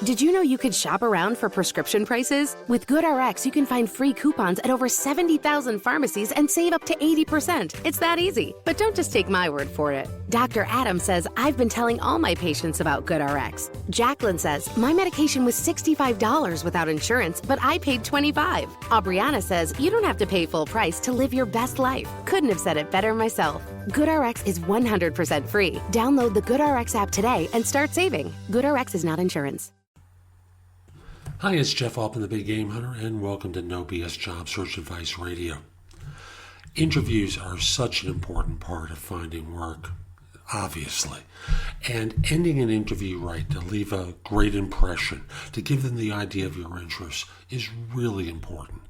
Did you know you could shop around for prescription prices? With GoodRx, you can find free coupons at over 70,000 pharmacies and save up to 80%. It's that easy. But don't just take my word for it. Dr. Adam says, I've been telling all my patients about GoodRx. Jacqueline says, my medication was $65 without insurance, but I paid $25. Aubriana says, you don't have to pay full price to live your best life. Couldn't have said it better myself. GoodRx is 100% free. Download the GoodRx app today and start saving. GoodRx is not insurance. Hi, it's Jeff Altman, the Big Game Hunter, and welcome to No BS Job Search Advice Radio. Interviews are such an important part of finding work, obviously. And ending an interview right to leave a great impression, to give them the idea of your interests, is really important.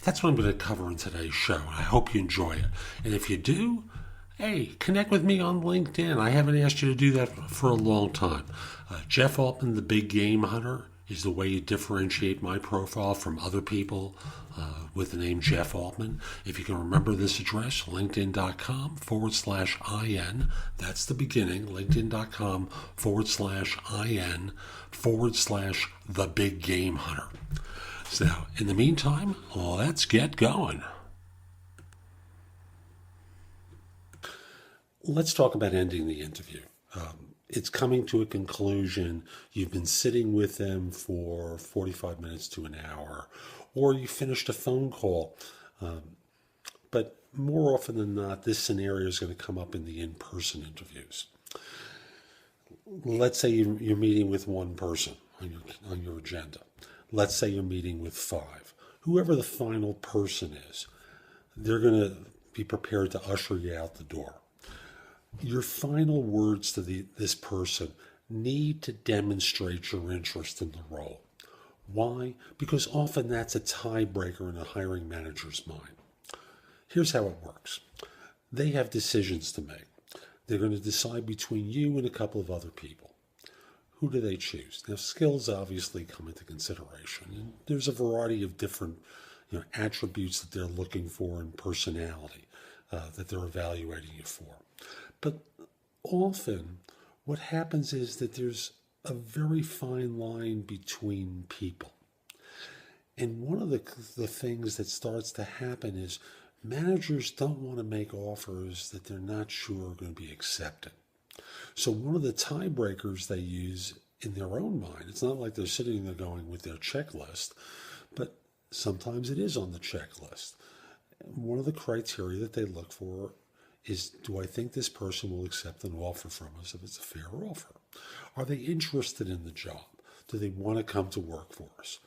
That's what I'm going to cover in today's show. I hope you enjoy it. And if you do, hey, connect with me on LinkedIn. I haven't asked you to do that for a long time. Jeff Altman, the Big Game Hunter, is the way you differentiate my profile from other people with the name Jeff Altman. If you can remember this address, linkedin.com/IN, that's the beginning, linkedin.com/IN/the Big Game Hunter. So now, in the meantime, let's get going. Let's talk about ending the interview. It's coming to a conclusion. You've been sitting with them for 45 minutes to an hour, or you finished a phone call. But more often than not, this scenario is going to come up in the in-person interviews. Let's say you're meeting with one person on your agenda. Let's say you're meeting with 5. Whoever the final person is, they're going to be prepared to usher you out the door. Your final words to this person need to demonstrate your interest in the role. Why? Because often that's a tiebreaker in a hiring manager's mind. Here's how it works. They have decisions to make. They're going to decide between you and a couple of other people. Who do they choose? Now, skills obviously come into consideration. And there's a variety of different attributes that they're looking for in personality that they're evaluating you for. But often what happens is that there's a very fine line between people. And one of the things that starts to happen is managers don't want to make offers that they're not sure are going to be accepted. So one of the tiebreakers they use in their own mind, it's not like they're sitting there going with their checklist, but sometimes it is on the checklist. One of the criteria that they look for is, do I think this person will accept an offer from us if it's a fair offer? Are they interested in the job? Do they want to come to work for us?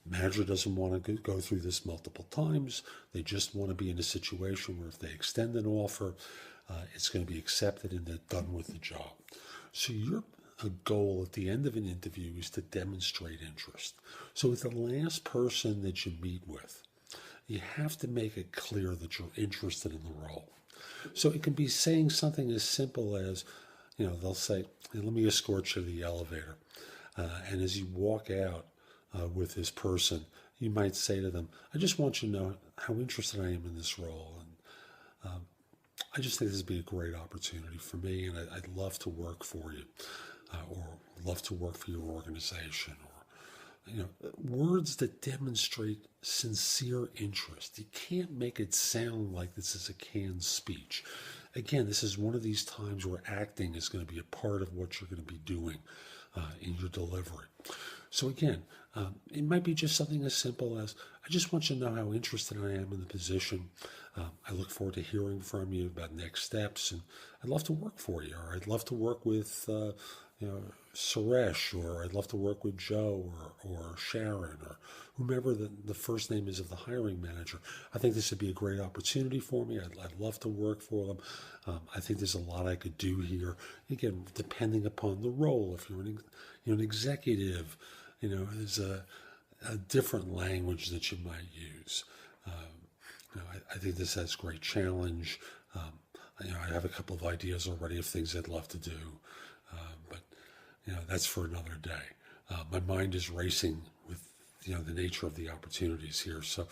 Manager doesn't want to go through this multiple times. They just want to be in a situation where if they extend an offer, it's going to be accepted and they're done with the job. So your goal at the end of an interview is to demonstrate interest. So with the last person that you meet with, you have to make it clear that you're interested in the role. So it can be saying something as simple as, they'll say, hey, let me escort you to the elevator. And as you walk out with this person, you might say to them, I just want you to know how interested I am in this role. And I just think this would be a great opportunity for me, and I'd love to work for you or love to work for your organization. Words that demonstrate sincere interest. You can't make it sound like this is a canned speech. Again, this is one of these times where acting is going to be a part of what you're going to be doing in your delivery. So again, it might be just something as simple as, I just want you to know how interested I am in the position. I look forward to hearing from you about next steps, and I'd love to work for you, or I'd love to work with Suresh, or I'd love to work with Joe or Sharon or whomever the first name is of the hiring manager. I think this would be a great opportunity for me. I'd love to work for them. I think there's a lot I could do here. Again, depending upon the role. If you're an executive, there's a different language that you might use. I think this has great challenge. I have a couple of ideas already of things I'd love to do. But that's for another day. My mind is racing with, the nature of the opportunities here. So,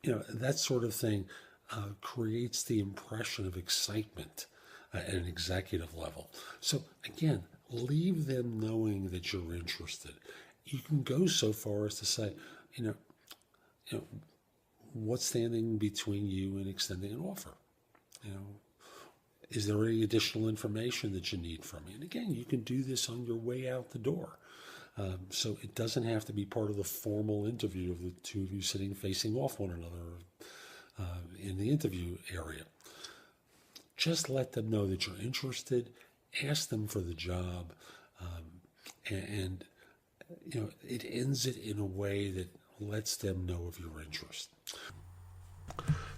that sort of thing creates the impression of excitement at an executive level. So again, leave them knowing that you're interested. You can go so far as to say, you know, what's standing between you and extending an offer? Is there any additional information that you need from me? And again, you can do this on your way out the door. So it doesn't have to be part of the formal interview of the two of you sitting facing off one another in the interview area. Just let them know that you're interested. Ask them for the job, and it ends it in a way that lets them know of your interest.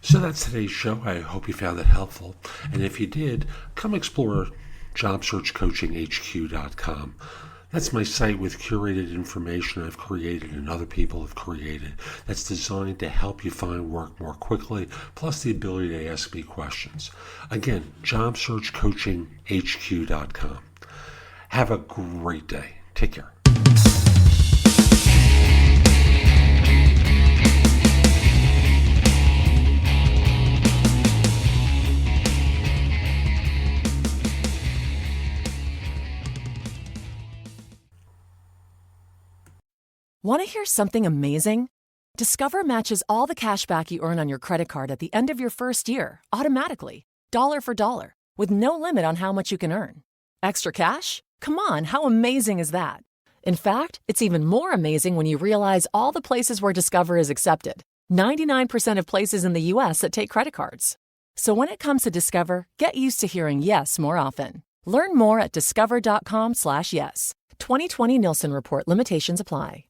So that's today's show. I hope you found it helpful. And if you did, come explore JobSearch.Coaching HQ.com. That's my site with curated information I've created and other people have created that's designed to help you find work more quickly, plus the ability to ask me questions. Again, JobSearch.Coaching HQ.com. Have a great day. Take care. Want to hear something amazing? Discover matches all the cash back you earn on your credit card at the end of your first year, automatically, dollar for dollar, with no limit on how much you can earn. Extra cash? Come on, how amazing is that? In fact, it's even more amazing when you realize all the places where Discover is accepted. 99% of places in the U.S. that take credit cards. So when it comes to Discover, get used to hearing yes more often. Learn more at discover.com/yes. 2020 Nielsen Report limitations apply.